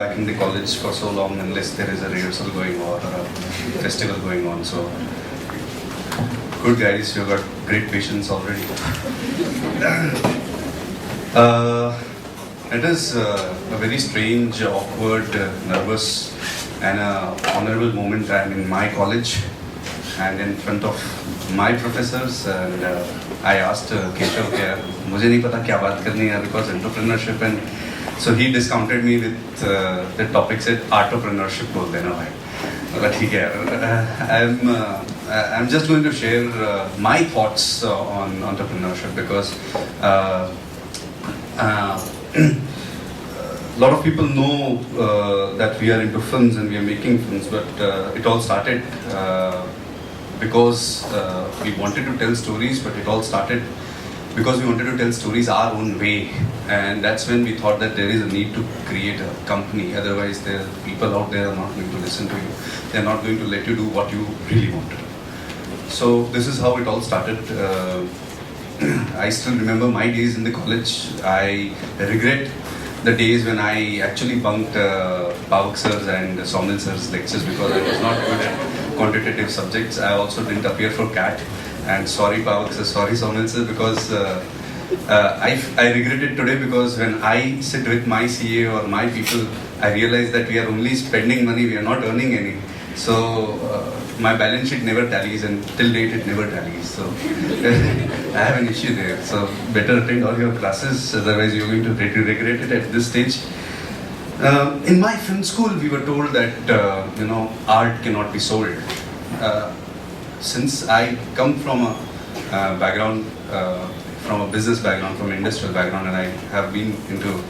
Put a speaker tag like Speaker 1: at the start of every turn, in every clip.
Speaker 1: back in the college for so long unless there is a rehearsal going on or a festival going on. So, good guys, you've got great patience already. It is a very strange, awkward, nervous and honorable moment. I'm in my college and in front of my professors, and I asked Keshav, मुझे नहीं पता क्या बात करनी है because entrepreneurship, and so he discounted me with the topic said entrepreneurship बोल देना भाई. But ठीक है, I'm just going to share my thoughts on entrepreneurship because a lot of people know that we are into films and we are making films, but it all started because we wanted to tell stories, but it all started because we wanted to tell stories our own way, and that's when we thought that there is a need to create a company. Otherwise, there are people out there are not going to listen to you. They're not going to let you do what you really want to do. So this is how it all started. I still remember my days in the college. I regret the days when I actually bunked Pavak sir's and Somil sir's lectures because I was not good at quantitative subjects. I also didn't appear for CAT. And sorry Pavak sir, sorry Somil sir, because I regret it today because when I sit with my CA or my people, I realize that we are only spending money, we are not earning any. So my balance sheet never tallies, and till date it never tallies. So I have an issue there. So better attend all your classes, otherwise you're going to regret it at this stage. In my film school, we were told that art cannot be sold. Since I come from a background, from a business background, from an industrial background, and I have been into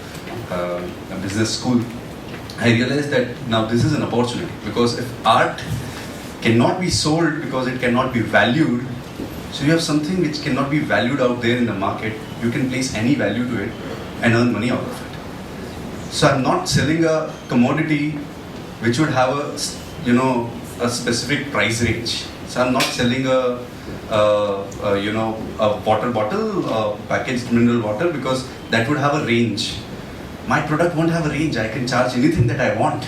Speaker 1: a business school, I realized that now this is an opportunity, because if art cannot be sold because it cannot be valued, so you have something which cannot be valued out there in the market, you can place any value to it and earn money out of it. So I'm not selling a commodity which would have a specific price range. So I'm not selling a water bottle, packaged mineral water, because that would have a range. My product won't have a range. I can charge anything that I want.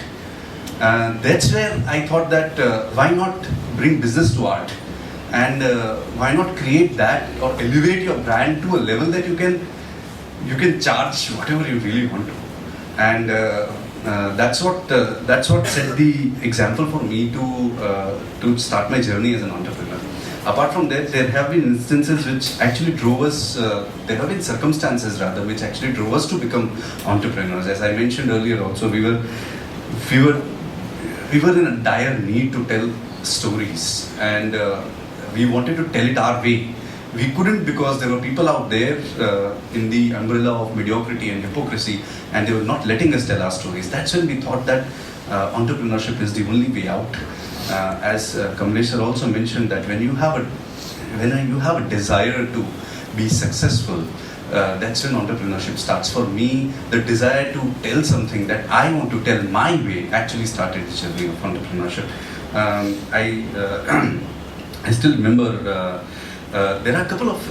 Speaker 1: That's where I thought that why not bring business to art, and why not create that or elevate your brand to a level that you can charge whatever you really want to, and that's what set the example for me to start my journey as an entrepreneur. Apart from that, there have been instances which actually drove us, there have been circumstances rather, which actually drove us to become entrepreneurs. As I mentioned earlier also, we were in a dire need to tell stories, and we wanted to tell it our way. We couldn't because there were people out there in the umbrella of mediocrity and hypocrisy, and they were not letting us tell our stories. That's when we thought that entrepreneurship is the only way out. As Kamlesh sir also mentioned, that when you have a desire to be successful, that's when entrepreneurship starts. For me, the desire to tell something that I want to tell my way actually started the journey of entrepreneurship. I still remember there are a couple of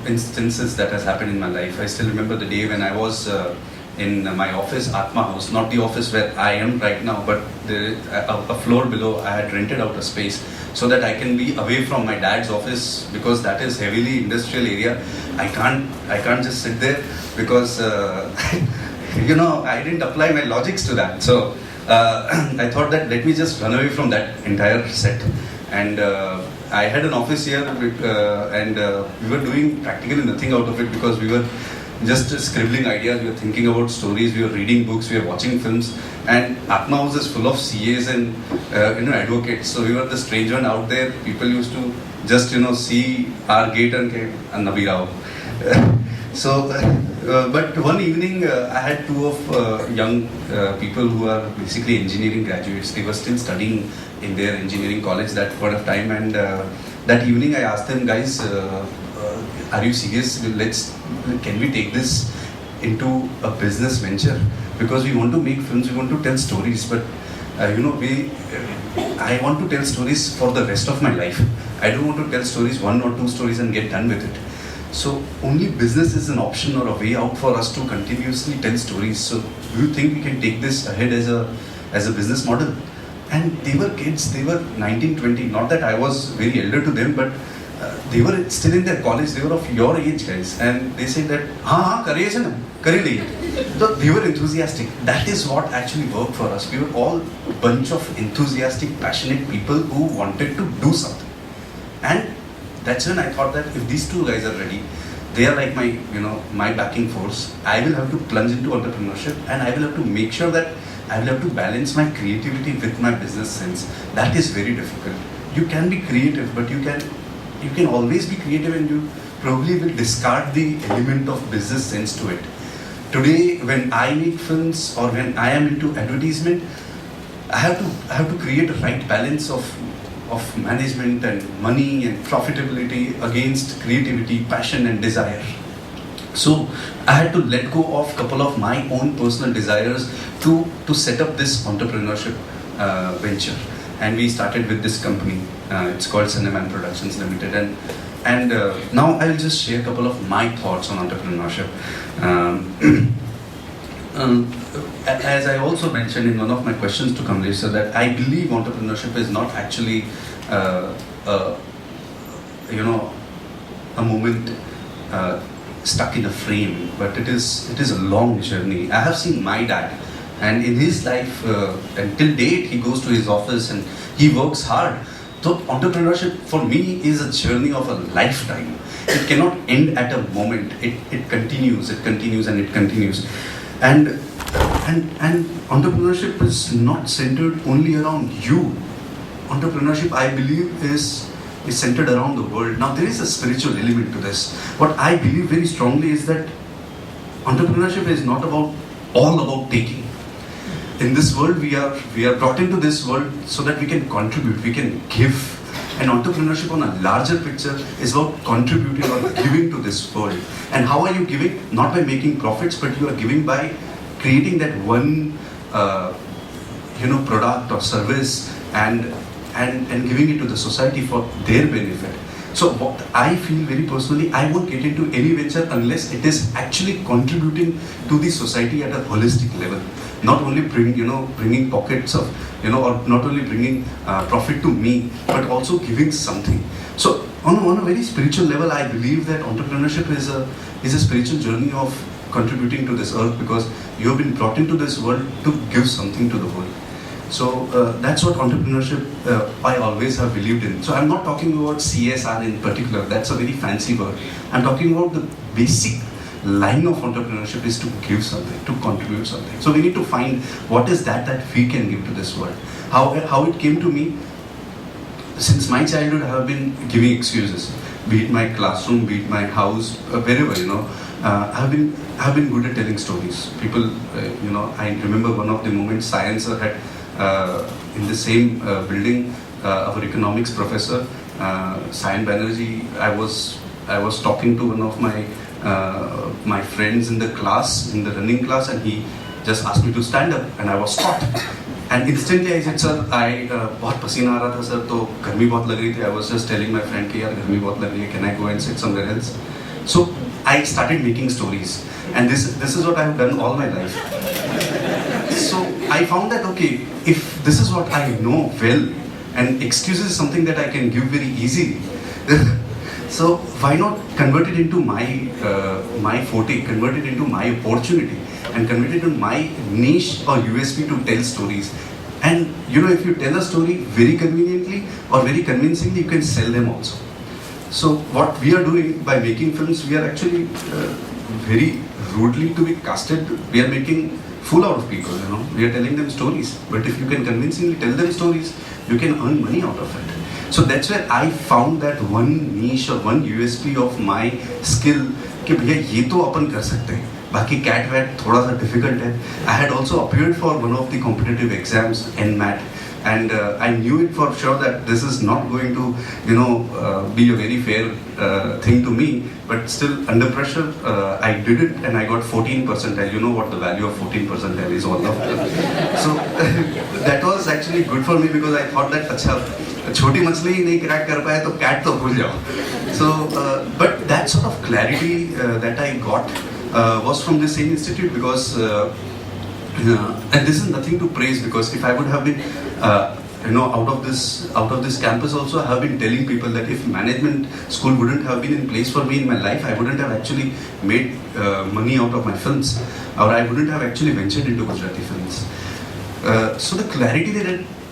Speaker 1: instances that has happened in my life. I still remember the day when I was in my office, Atma House, not the office where I am right now, but a floor below. I had rented out a space so that I can be away from my dad's office, because that is heavily industrial area. I can't just sit there because I didn't apply my logics to that. So I thought that let me just run away from that entire set. And I had an office here, and we were doing practically nothing out of it because we were just scribbling ideas, we were thinking about stories, we were reading books, we were watching films, and Atma House is full of CAs and advocates. So we were the strange one out there. People used to just see our gate and Nabi Rao. So, but one evening I had two of young people who are basically engineering graduates. They were still studying in their engineering college that point of time, and that evening I asked them, guys, are you serious? Can we take this into a business venture? Because we want to make films, we want to tell stories, but I want to tell stories for the rest of my life. I don't want to tell stories, 1 or 2 stories, and get done with it. So only business is an option or a way out for us to continuously tell stories. So do you think we can take this ahead as a business model? And they were kids, they were 19, 20, not that I was very elder to them, but they were still in their college, they were of your age, guys. And they said that, kariye se na, kari liye. So they were enthusiastic. That is what actually worked for us. We were all a bunch of enthusiastic, passionate people who wanted to do something. And that's when I thought that if these two guys are ready, they are like my backing force. I will have to plunge into entrepreneurship, and I will have to make sure that I will have to balance my creativity with my business sense. That is very difficult. You can be creative, but you can always be creative, and you probably will discard the element of business sense to it. Today, when I make films or when I am into advertisement, I have to create a right balance of management and money and profitability against creativity, passion and desire. So I had to let go of a couple of my own personal desires to set up this entrepreneurship venture. And we started with this company. It's called Cineman Productions Limited. And now I'll just share a couple of my thoughts on entrepreneurship. As I also mentioned in one of my questions to Kamlesh, so that I believe entrepreneurship is not actually a moment stuck in a frame, but it is a long journey. I have seen my dad, and in his life, until date, he goes to his office and he works hard. So entrepreneurship for me is a journey of a lifetime. It cannot end at a moment. It continues, and it continues. And entrepreneurship is not centered only around you. Entrepreneurship, I believe, is centered around the world. Now, there is a spiritual element to this. What I believe very strongly is that entrepreneurship is not all about taking. In this world, we are brought into this world so that we can contribute, we can give. And entrepreneurship on a larger picture is about contributing or giving to this world. And how are you giving? Not by making profits, but you are giving by creating that one product or service and giving it to the society for their benefit. So what I feel very personally, I won't get into any venture unless it is actually contributing to the society at a holistic level. Not only bringing pockets of, or not only bringing profit to me, but also giving something. So on a very spiritual level, I believe that entrepreneurship is a spiritual journey of contributing to this earth, because you have been brought into this world to give something to the world. So that's what entrepreneurship I always have believed in. So I'm not talking about CSR in particular, that's a very fancy word. I'm talking about the basic line of entrepreneurship is to give something, to contribute something. So we need to find what is that we can give to this world. How it came to me, since my childhood I have been giving excuses, be it my classroom, be it my house, wherever, I have been good at telling stories. People, I remember one of the moments Science had in the same building, our economics professor, Sayan Banerjee, I was talking to one of my friends in the class, in the running class, and he just asked me to stand up, and I was stopped. And instantly I said, sir, बहुत पसीना आ रहा था sir, तो गर्मी बहुत लग रही थी. I was just telling my friend कि यार गर्मी बहुत लग रही है, can I go and sit somewhere else? So I started making stories, and this is what I have done all my life. So I found that, okay, if this is what I know well, and excuses is something that I can give very easily, so why not convert it into my forte, convert it into my opportunity, and convert it into my niche or USP to tell stories. And if you tell a story very conveniently or very convincingly, you can sell them also. So what we are doing by making films, we are actually very rudely to be casted, we are making fool out of people, we are telling them stories. But if you can convincingly tell them stories, you can earn money out of it. So that's where I found that one niche or one USP of my skill कि भैया ये तो अपन कर सकते हैं, बाकी cat VAT थोड़ा सा डिफिकल्ट है. I had also appeared for one of the competitive exams, NMAT, and I knew it for sure that this is not going to be a very fair thing to me, but still under pressure I did it, and I got 14 percentile. You know what the value of 14 percentile is all of. So that was actually actually good for me because I thought that अच्छा छोटी मछली ही नहीं crack कर पाए तो cat तो भूल जाओ. So but that sort of clarity that I got was from the same institute because and this is nothing to praise because if I would have been out of this campus also, I have been telling people that if management school wouldn't have been in place for me in my life, I wouldn't have actually made money out of my films, or I wouldn't have actually ventured into Gujarati films. So the clarity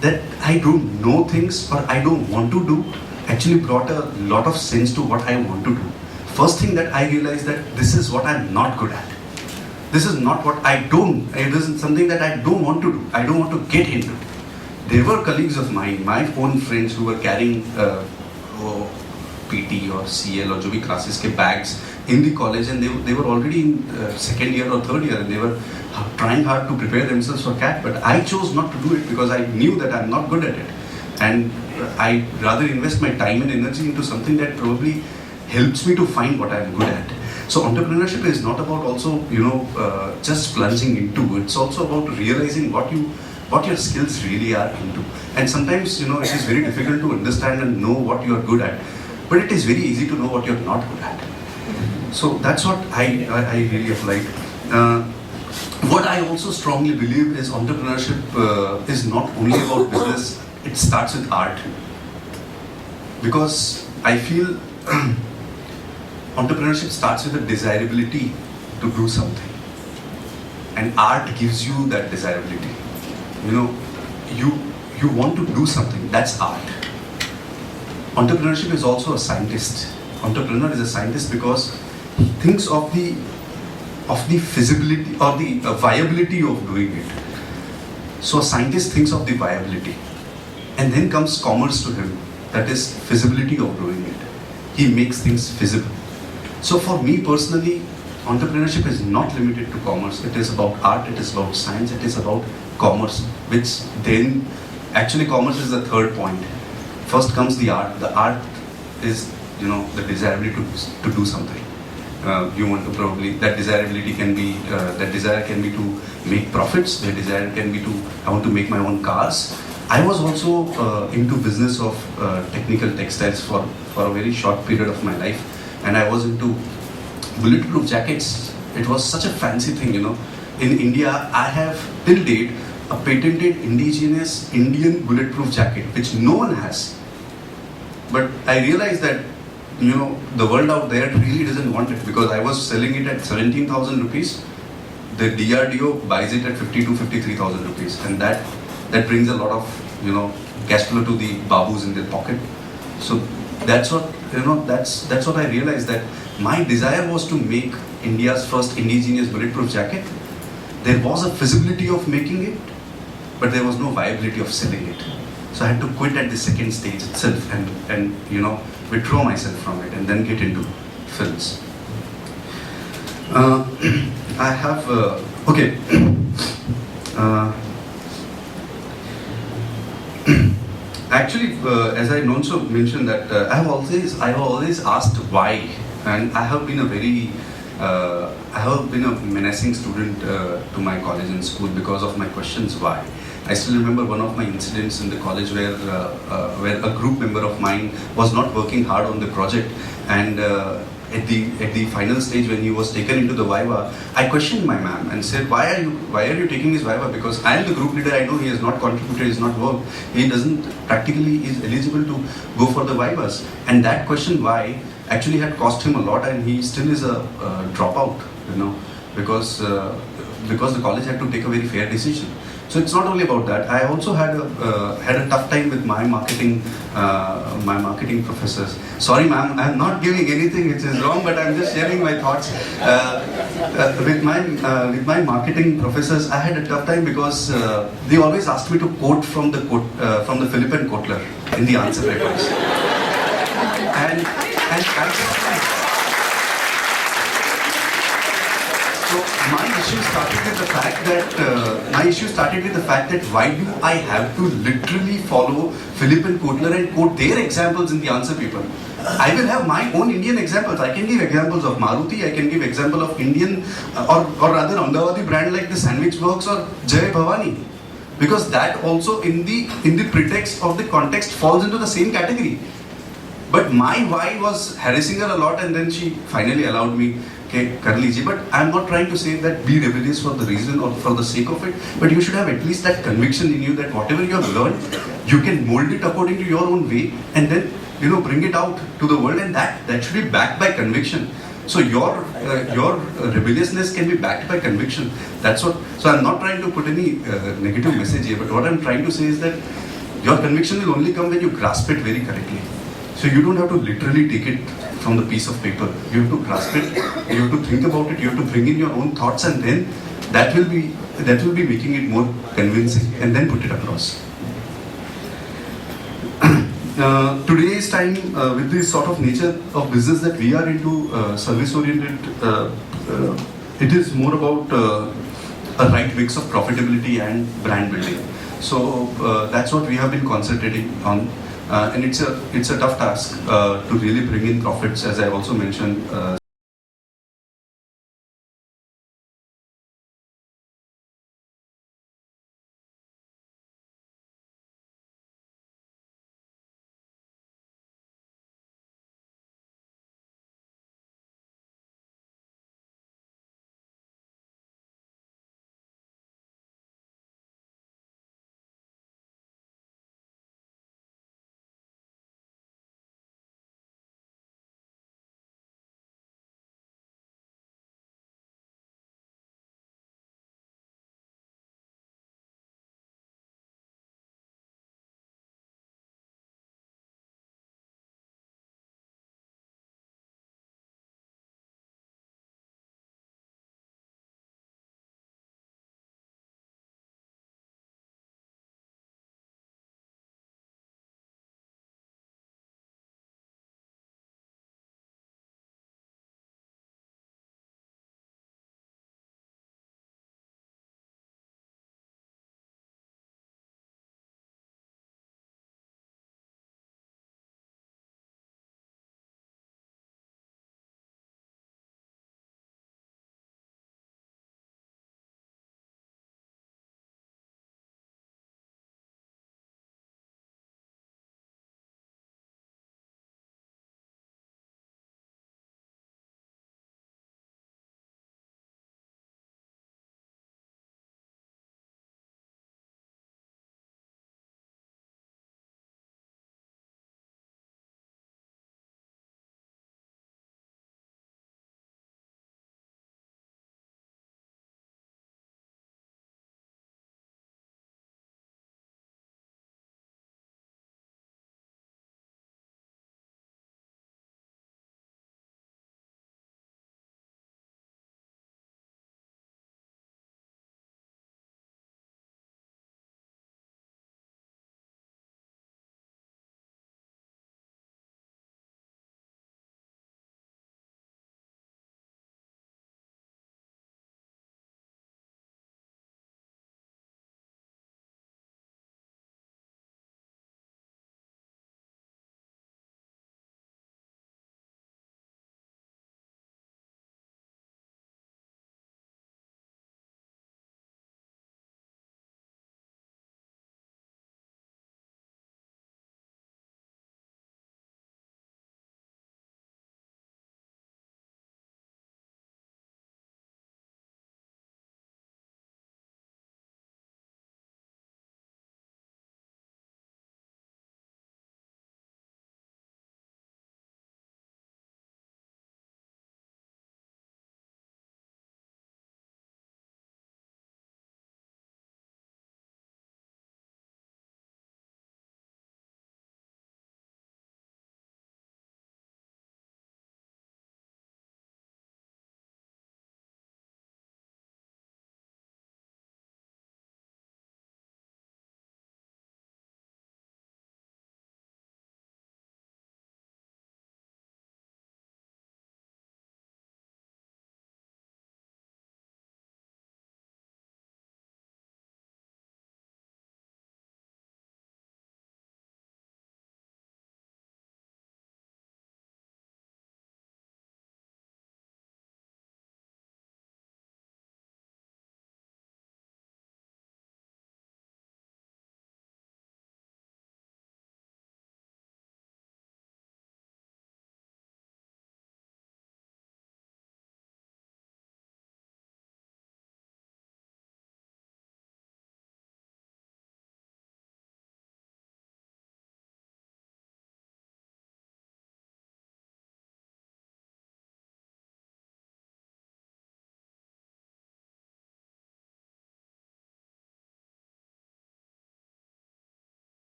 Speaker 1: that I don't know things or I don't want to do actually brought a lot of sense to what I want to do. First thing that I realized that this is what I'm not good at. This is not what it isn't something that I don't want to do. I don't want to get into. There were colleagues of mine, my own friends who were carrying PT or CL or जो भी classes के bags in the college, and they were already in second year or third year, and they were trying hard to prepare themselves for CAT. But I chose not to do it because I knew that I'm not good at it, and I'd rather invest my time and energy into something that probably helps me to find what I'm good at. So entrepreneurship is not about also just plunging into. It's also about realizing what your skills really are into. And sometimes it is very difficult to understand and know what you are good at, but it is very easy to know what you're not good at. So that's what I really applied. What I also strongly believe is entrepreneurship is not only about business, it starts with art. Because I feel entrepreneurship starts with a desirability to do something. And art gives you that desirability. You want to do something, that's art. Entrepreneurship is also a scientist. Entrepreneur is a scientist because he thinks of the feasibility or the viability of doing it. So a scientist thinks of the viability, and then comes commerce to him, that is feasibility of doing it. He makes things feasible. So for me personally, entrepreneurship is not limited to commerce. It is about art, it is about science, it is about commerce, which then actually commerce is the third point. First comes the art. The art is the desirability to do something. You want to probably that desirability can be that desire can be to make profits. The desire can be to I want to make my own cars. I was also into business of technical textiles for a very short period of my life, and I was into bulletproof jackets. It was such a fancy thing, In India, I have till date a patented indigenous Indian bulletproof jacket, which no one has. But I realized that, the world out there really doesn't want it because I was selling it at 17,000 rupees. The DRDO buys it at 52,000 to 53,000 rupees, and that brings a lot of, cash flow to the babus in their pocket. So that's what, that's what I realized, that my desire was to make India's first indigenous bulletproof jacket. There was a feasibility of making it, but there was no viability of selling it. So I had to quit at the second stage itself and withdraw myself from it and then get into films. I have actually, as I also mentioned that I have always asked why, and I have been a menacing student to my college and school because of my questions why. I still remember one of my incidents in the college where a group member of mine was not working hard on the project, and at the final stage when he was taken into the Viva, I questioned my ma'am and said, why are you taking his Viva? Because I am the group leader, I know he has not contributed, he has not worked, he doesn't practically is eligible to go for the Vivas. And that question why actually had cost him a lot, and he still is a dropout, because the college had to take a very fair decision. So it's not only about that. I also had a tough time with my marketing professors. Sorry, ma'am, I'm not giving anything which is wrong, but I'm just sharing my thoughts. With my marketing professors, I had a tough time because they always asked me to quote from the Philippen Kotler in the answer papers. And so my issue started with the fact that why do I have to literally follow Philippen Kotler and quote their examples in the answer paper? I will have my own Indian examples. I can give examples of Maruti, I can give example of Indian or rather Ahmedabad brand like the Sandwich Works or Jai Bhavani. because that also in the pretext of the context falls into the same category. But my why was harassing her a lot, and then she finally allowed me, okay, kar lijiye. But I'm not trying to say that be rebellious for the reason or for the sake of it, but you should have at least that conviction in you that whatever you have learned, you can mold it according to your own way, and then bring it out to the world, and that should be backed by conviction. So your rebelliousness can be backed by conviction. That's what. So I'm not trying to put any negative message here, but what I'm trying to say is that your conviction will only come when you grasp it very correctly. So you don't have to literally take it from the piece of paper. You have to grasp it. You have to think about it. You have to bring in your own thoughts, and then that will be making it more convincing, and then put it across. Today's time, with the sort of nature of business that we are into, service-oriented, it is more about a right mix of profitability and brand building. So that's what we have been concentrating on, and it's a tough task to really bring in profits, as I also mentioned.